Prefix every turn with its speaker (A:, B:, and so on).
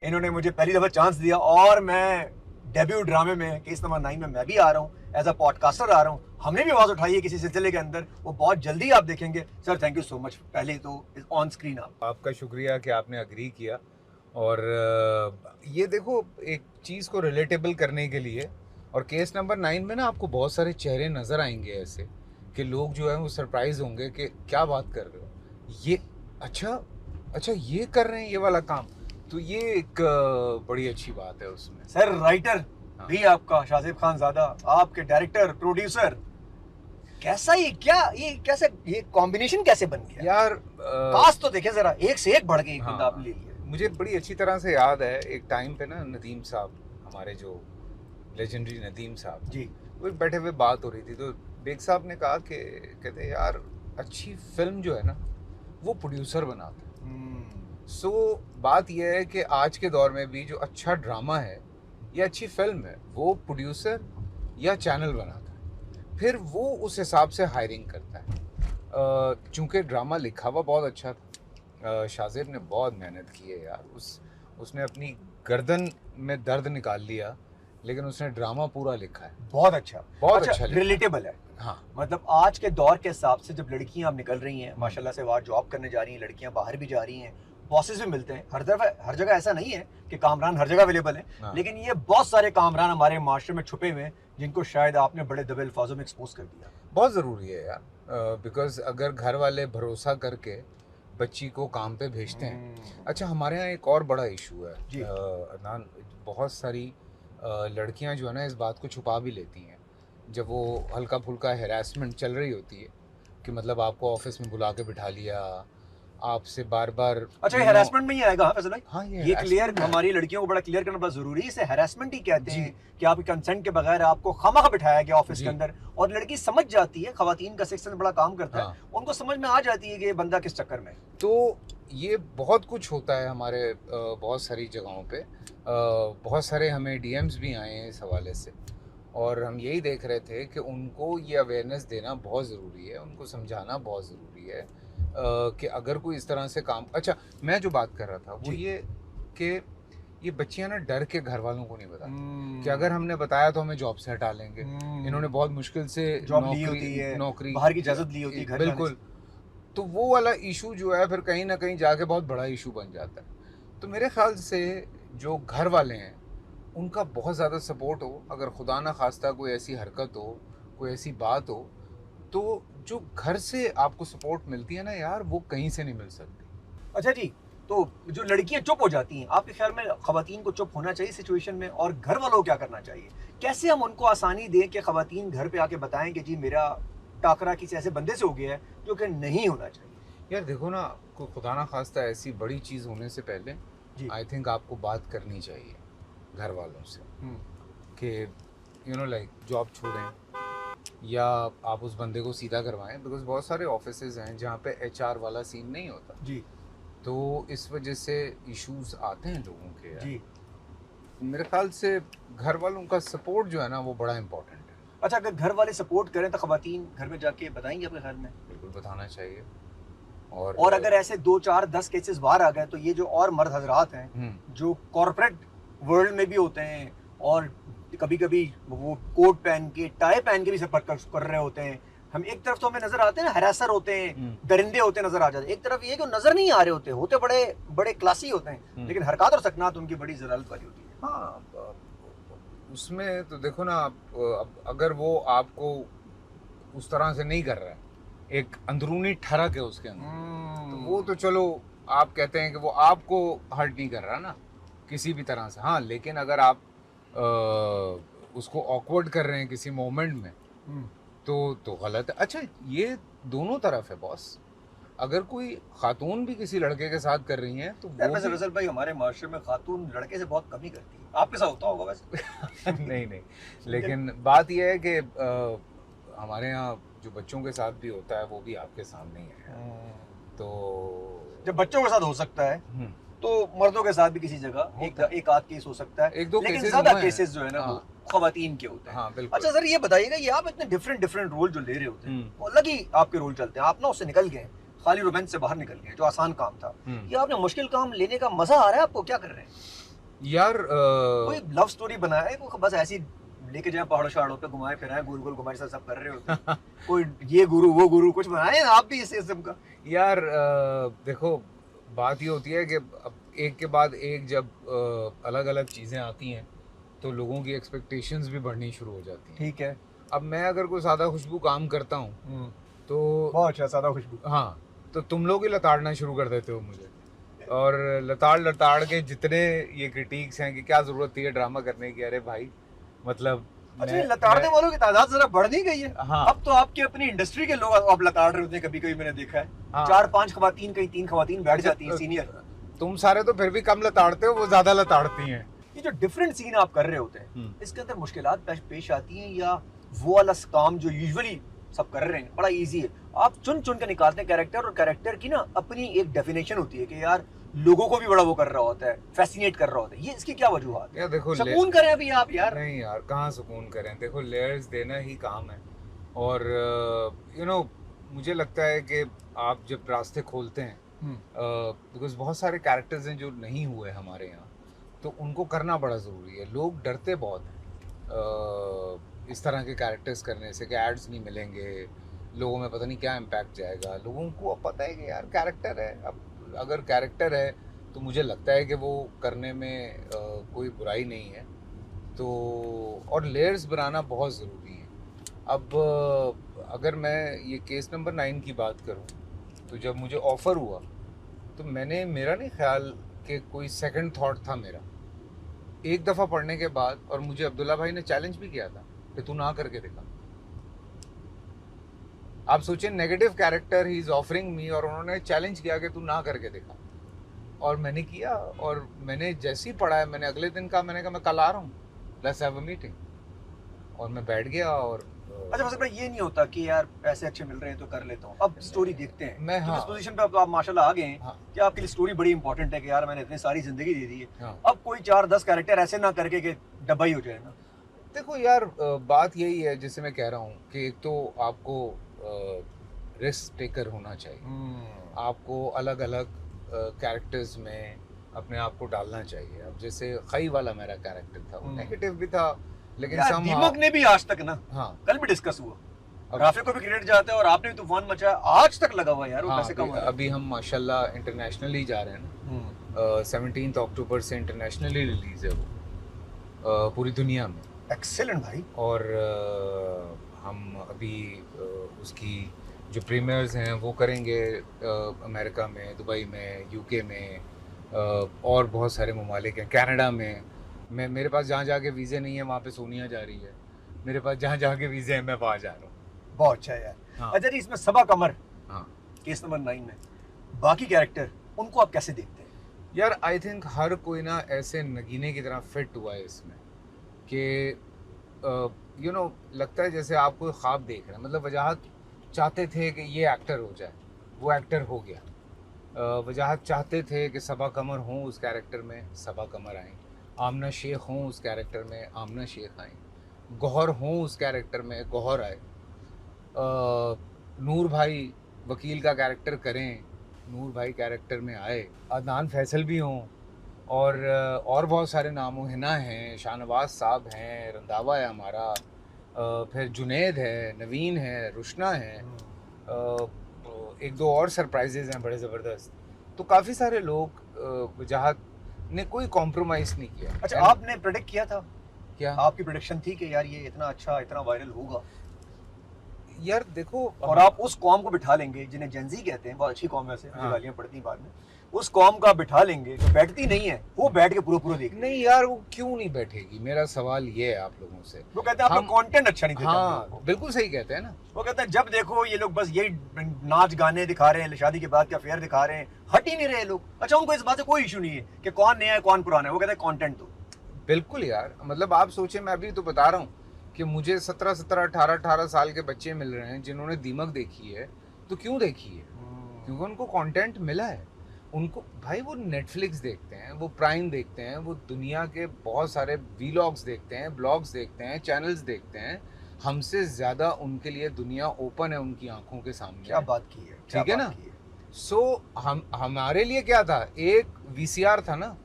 A: इन्होंने मुझे पहली दफा चांस दिया और मैं डेब्यू ड्रामे में केस नंबर 9 में मैं भी आ रहा हूँ, एज अ पॉडकास्टर आ रहा हूँ। हमने भी आवाज उठाई है किसी सिलसिले के अंदर, वो बहुत जल्दी आप देखेंगे। Sir thank you so much, पहले तो ऑन स्क्रीन
B: आपका शुक्रिया कि आपने अग्री किया। और ये देखो, एक चीज़ को रिलेटेबल करने के लिए, और केस नंबर 9 में ना आपको बहुत सारे चेहरे नज़र आएंगे ऐसे कि लोग जो है वो सरप्राइज होंगे कि क्या बात कर रहे हो, ये अच्छा ये कर रहे हैं ये वाला काम। तो ये एक बड़ी अच्छी बात है उसमें।
A: सर राइटर
B: हाँ।
A: भी आपका शाजिब खानजादा, आपके डायरेक्टर प्रोड्यूसर, कैसा ये कैसे ये कॉम्बिनेशन कैसे बन गया
B: यार
A: कास्ट तो देखे जरा, एक से एक बढ़ के एक
B: हाँ,
A: बंदा आपने ले लिया।
B: मुझे बड़ी अच्छी तरह से याद है एक टाइम पे ना, नदीम साहब, हमारे जो लेजेंडरी नदीम साहब
A: जी,
B: वो बैठे हुए बात हो रही थी, तो बेग साहब ने कहा कि कहते यार अच्छी फिल्म जो है ना वो प्रोड्यूसर बनाता है। सो बात यह है कि आज के दौर में भी जो अच्छा ड्रामा है या अच्छी फिल्म है वो प्रोड्यूसर या चैनल बनाता है, फिर वो उस हिसाब से हायरिंग करता है। चूँकि ड्रामा लिखा हुआ बहुत अच्छा था, शाजिब ने बहुत मेहनत की है यार, उसने अपनी गर्दन में दर्द निकाल लिया, लेकिन उसने ड्रामा पूरा लिखा है।
A: बहुत अच्छा,
B: बहुत अच्छा लिखा है।
A: रिलेटेबल है।
B: हाँ,
A: मतलब आज के दौर के हिसाब से जब लड़कियां अब निकल रही हैं माशाल्लाह से, बाहर जॉब करने जा रही हैं, लड़कियां बाहर भी जा रही हैं, बॉसेस भी मिलते हैं हर जगह ऐसा नहीं है कि कामरान हर जगह अवेलेबल है।
B: हाँ।
A: लेकिन ये बहुत सारे कामरान हमारे माशरे में छुपे हुए हैं जिनको शायद आपने बड़े दबे अल्फाजों में एक्सपोज कर दिया।
B: बहुत ज़रूरी है यार, बिकॉज अगर घर वाले भरोसा करके बच्ची को काम पे भेजते हैं। अच्छा, हमारे यहाँ एक और बड़ा इशू है
A: जी।
B: अदनान, बहुत सारी लड़कियां जो है ना इस बात को छुपा भी लेती हैं जब वो हल्का फुल्का हैरेसमेंट चल रही होती है, कि मतलब आपको ऑफिस में बुला के बिठा लिया, आपसे बार बार।
A: अच्छा, ये हैरेसमेंट में ही आएगा फैसल भाई?
B: हाँ,
A: ये क्लियर, हमारी लड़कियों को बड़ा क्लियर करना बहुत जरूरी है। इसे हैरेसमेंट ही कहते हैं कि आपके कंसेंट के बगैर आपको खामखा बिठाया गया ऑफिस के अंदर, और लड़की समझ जाती है, खवातीन का सेक्शन बड़ा काम करता है, उनको समझ में आ जाती है कि ये बंदा किस चक्कर में।
B: तो ये बहुत कुछ होता है हमारे बहुत सारी जगहों पे, बहुत सारे हमें डीएम्स भी आए हैं इस हवाले से, और हम यही देख रहे थे कि उनको ये अवेयरनेस देना बहुत ज़रूरी है, उनको समझाना बहुत ज़रूरी है कि अगर कोई इस तरह से काम। अच्छा, मैं जो बात कर रहा था वो ये कि ये बच्चियां ना डर के घर वालों को नहीं बताती कि अगर हमने बताया तो हमें जॉब से हटा लेंगे। इन्होंने बहुत मुश्किल से
A: जॉब ली होती है,
B: नौकरी,
A: बाहर की इजाजत ली होती है घर
B: बिल्कुल। तो वो वाला इशू जो है फिर कहीं ना कहीं जाके बहुत बड़ा इशू बन जाता है। तो मेरे ख्याल से जो घर वाले हैं उनका बहुत ज़्यादा सपोर्ट हो, अगर खुदा ना खास्ता कोई ऐसी हरकत हो, कोई ऐसी बात हो, तो जो घर से आपको सपोर्ट मिलती है ना यार, वो कहीं से नहीं मिल सकती।
A: अच्छा जी, तो जो लड़कियां चुप हो जाती हैं, आपके ख्याल में खवातीन को चुप होना चाहिए सिचुएशन में, और घर वालों को क्या करना चाहिए? कैसे हम उनको आसानी दें कि खवातीन घर पे आके बताएं कि जी मेरा टाकरा किसी ऐसे बंदे से हो गया है जो कि नहीं होना चाहिए?
B: यार देखो ना, कोई खुदा ना खास्ता ऐसी बड़ी चीज़ होने से पहले आई थिंक आपको बात करनी चाहिए घर वालों से कि लाइक जॉब छोड़ें या आप उस बंदे को सीधा करवाएं, बिकॉज बहुत सारे ऑफिसेज हैं जहाँ पे एचआर वाला सीन नहीं होता
A: जी।
B: तो इस वजह से इश्यूज आते हैं लोगों के यार।
A: जी।
B: मेरे ख्याल से घर वालों का सपोर्ट जो है ना वो बड़ा इंपॉर्टेंट है।
A: अच्छा, अगर घर वाले सपोर्ट करें तो खवातीन घर में जाके बताएंगे अपने घर में?
B: बिल्कुल बताना चाहिए।
A: और अगर ऐसे 2 4 10 केसेस बाहर आ गए तो ये जो और मर्द हजरात हैं जो कॉर्पोरेट वर्ल्ड में भी होते हैं और कभी कभी वो कोट पहन के टाई पहन के भी सफर कर रहे होते हैं, हम एक तरफ तो हमें नजर आते हैं हरासर होते हैं, दरिंदे होते नजर आ जाते हैं, एक तरफ ये कि नजर नहीं आ रहे होते बड़े बड़े क्लासी होते हैं, लेकिन हरकत और सकनात उनकी बड़ी जलालत वाली होती है।
B: हाँ, उसमें तो देखो ना, अगर वो आपको उस तरह से नहीं कर रहा है, एक अंदरूनी ठरक है उसके अंदर, तो वो तो चलो आप कहते हैं कि वो आपको हर्ट नहीं कर रहा ना किसी भी तरह से। हाँ, लेकिन अगर आप उसको ऑकवर्ड कर रहे हैं किसी मोमेंट में तो गलत है। अच्छा, ये दोनों तरफ है बॉस। अगर कोई खातून भी किसी लड़के के साथ कर रही हैं तो वो
A: वैसे फैसल भाई हमारे माशरे में खातून लड़के से बहुत कम ही करती है, आपके साथ होता होगा वैसे?
B: नहीं, लेकिन बात यह है कि हमारे यहाँ जो बच्चों के साथ भी होता है वो भी आपके सामने ही है। तो
A: जब बच्चों के साथ हो सकता है तो मर्दों के साथ भी किसी जगह एक आध केस हो सकता है,
B: एक दो
A: लेकिन
B: केसेस
A: ज्यादा केसेस जो है ना वो खवातीन के होते हैं।
B: हाँ, बिल्कुल।
A: अच्छा सर, ये बताइएगा, ये आप इतने डिफरेंट रोल जो ले रहे होते हैं, वो अलग ही आपके रोल चलते हैं, आप ना उससे निकल गए, खाली रोमांस से बाहर निकल गए, जो आसान काम था, ये आपने मुश्किल काम लेने का मजा आ रहा है आपको, क्या कर रहे हैं?
B: यार
A: कोई लव स्टोरी बनाया है वो बस ऐसी लेके जाए पहाड़ों शहाड़ों पे घुमाए फिराए गोल गोल घुमाए सब कर रहे होते हैं कोई ये गुरु वो गुरु कुछ बनाए आप भी इस किस्म का?
B: यार देखो बात ये होती है कि अब एक के बाद एक जब अलग अलग चीज़ें आती हैं तो लोगों की एक्सपेक्टेशंस भी बढ़नी शुरू हो जाती हैं।
A: ठीक है।
B: अब मैं अगर कोई सादा खुशबू काम करता हूँ तो
A: बहुत अच्छा सादा खुशबू।
B: हाँ, तो तुम लोग ही लताड़ना शुरू कर देते हो मुझे, और लताड़ लताड़ के जितने ये क्रिटिक्स हैं कि क्या ज़रूरत थी ये ड्रामा करने की, अरे भाई मतलब
A: अच्छा लताड़ने वालों की तादाद जरा बढ़ नहीं गई है?
B: हाँ।
A: अब तो आपकी अपनी इंडस्ट्री के लोग अब लताड़ रहे होते हैं, कभी कभी मैंने देखा है। हाँ। 4-5 खवातीन कहीं 3 खवातीन बैठ जाती हैं सीनियर।
B: तुम सारे तो फिर भी कम लताड़ते हो, वो ज्यादा लताड़ती हैं।
A: ये जो डिफरेंट सीन आप कर रहे होते हैं इसके अंदर मुश्किलात पेश आती हैं या वो वाला काम जो यूजुअली सब कर रहे हैं बड़ा इजी है, आप चुन चुन के निकालते हैं कैरेक्टर, और कैरेक्टर की ना अपनी एक डेफिनेशन होती है कि यार लोगों को भी बड़ा वो कर रहा होता है, फैसिनेट कर रहा होता है, ये इसकी क्या वजूहत है?
B: यार देखो
A: सुकून करें अभी आप यार।
B: नहीं यार कहाँ सुकून करें, देखो लेयर्स देना ही काम है, और यू नो मुझे लगता है कि आप जब रास्ते खोलते हैं बिकॉज बहुत सारे कैरेक्टर्स हैं जो नहीं हुए हमारे यहाँ, तो उनको करना बड़ा ज़रूरी है। लोग डरते बहुत हैं इस तरह के कैरेक्टर्स करने से कि एड्स नहीं मिलेंगे, लोगों में पता नहीं क्या इम्पैक्ट जाएगा। लोगों को अब पता है कि यार कैरेक्टर है, अब अगर कैरेक्टर है तो मुझे लगता है कि वो करने में कोई बुराई नहीं है। तो और लेयर्स बनाना बहुत ज़रूरी है। अब अगर मैं ये केस नंबर 9 की बात करूं, तो जब मुझे ऑफ़र हुआ तो मेरा नहीं ख्याल कि कोई सेकंड थॉट था मेरा, एक दफ़ा पढ़ने के बाद, और मुझे अब्दुल्ला भाई ने चैलेंज भी किया था कि तू ना करके दिखा। आप सोचिए negative character he is offering me, और उन्होंने चैलेंज किया कि तू ना करके दिखा, और मैंने किया। और मैंने जैसे ही पढ़ा है, मैंने अगले दिन कहा, मैंने कहा मैं कल आ रहा हूँ, लेट्स हैव अ मीटिंग, और मैं बैठ गया। और
A: अच्छा मतलब ये नहीं होता कि यार पैसे अच्छे मिल रहे हैं तो कर लेता हूँ, अब स्टोरी देखते हैं।
B: मैं हाँ,
A: इस पोजीशन पे अब आप माशाल्लाह आ गए हैं।
B: हाँ,
A: कि आपके लिए स्टोरी बड़ी इंपॉर्टेंट है कि यार मैंने इतनी सारी जिंदगी दे दी है।
B: हाँ,
A: अब कोई 4-10 कैरेक्टर ऐसे ना करके कि डब्बा ही हो जाए ना।
B: देखो यार बात यही है, जैसे मैं कह रहा हूँ कि एक तो आपको रिस्क टेकर होना चाहिए, आपको अलग अलग कैरेक्टर्स में अपने आप को डालना चाहिए। अब जैसे खई वाला मेरा कैरेक्टर था, वो नेगेटिव भी था, लेकिन
A: दीमक ने भी आज तक ना, हाँ, कल भी डिस्कस हुआ, राफे को भी क्रेडिट जाता है और आपने भी तूफान मचाया, आज तक लगा हुआ यार वो। हाँ, कैसे कम
B: अभी हम माशाल्लाह इंटरनेशनली जा रहे हैं ना, 17 अक्टूबर से इंटरनेशनली रिलीज है वो पूरी दुनिया में।
A: एक्सेलेंट भाई। और
B: हम अभी उसकी जो प्रीमियर्स हैं वो करेंगे अमेरिका में, दुबई में, यूके में, और बहुत सारे ममालिक हैं, कनाडा में। मेरे पास जहाँ जहाँ के वीज़े नहीं है वहाँ पे सोनिया जा रही है, मेरे पास जहाँ जहाँ के वीज़े हैं मैं वहाँ जा रहा हूँ।
A: बहुत अच्छा यार। हाँ। अच्छा जी, इसमें सबा कमर, हाँ, केस नंबर 9 में बाकी कैरेक्टर उनको आप कैसे देखते हैं?
B: यार आई थिंक हर कोई ना ऐसे नगीने की तरह फिट हुआ है इसमें कि यू नो लगता है जैसे आप कोई ख्वाब देख रहे हैं। मतलब वजाहत चाहते थे कि ये एक्टर हो जाए, वो एक्टर हो गया। वजाहत चाहते थे कि सबा कमर हों उस कैरेक्टर में, सबा कमर आए। आमना शेख हों उस कैरेक्टर में, आमना शेख आए। गौहर हों उस कैरेक्टर में, गौहर आए। नूर भाई वकील का कैरेक्टर करें, नूर भाई कैरेक्टर में आए। अदनान फैसल भी हों, और बहुत सारे नामों, हिना हैं, शाहनवाज साहब हैं, रंधावा है हमारा, फिर जुनैद है, नवीन है, रुशना है, एक दो और सरप्राइजेज हैं बड़े ज़बरदस्त। तो काफ़ी सारे लोग, वजाहत ने कोई कॉम्प्रोमाइज़ नहीं किया।
A: अच्छा, आपने प्रेडिक्ट किया था? क्या आपकी प्रेडिक्शन थी कि यार ये इतना अच्छा, इतना वायरल होगा? यार देखो, और आप उस कौम को बिठा लेंगे जिन्हें जेंजी कहते हैं, बहुत अच्छी कौम है वैसे, हाँ, गालियां पड़ती बाद में, उस कौम का बिठा लेंगे जो बैठती नहीं है, वो बैठ के पूरा देख। नहीं यार, वो क्यों नहीं बैठेगी? मेरा सवाल ये है आप लोगों से। वो कहते हैं आपका कंटेंट अच्छा नहीं देता। हाँ, बिल्कुल सही कहते हैं ना। वो कहते हैं जब देखो ये लोग बस यही नाच गाने दिखा रहे हैं, शादी के बाद का फेयर दिखा रहे हैं, हट ही नहीं रहे लोग। अच्छा, उनको इस बात से कोई इशू नहीं है कि कौन नया है कौन पुराना है, वो कहते हैं कंटेंट दो। बिल्कुल यार, मतलब आप सोचे, मैं अभी तो बता रहा हूँ कि मुझे 17, 18 साल के बच्चे मिल रहे हैं जिन्होंने दीमक देखी है। तो क्यों देखी है? क्योंकि उनको कंटेंट मिला है। उनको भाई वो नेटफ्लिक्स देखते हैं, वो प्राइम देखते हैं, वो दुनिया के बहुत सारे वीलॉग्स देखते हैं, ब्लॉग्स देखते हैं, चैनल्स देखते हैं। हमसे ज़्यादा उनके लिए दुनिया ओपन है उनकी आंखों के सामने। क्या बात की है, ठीक है ना? सो हमारे लिए क्या था, एक वीसीआर था ना,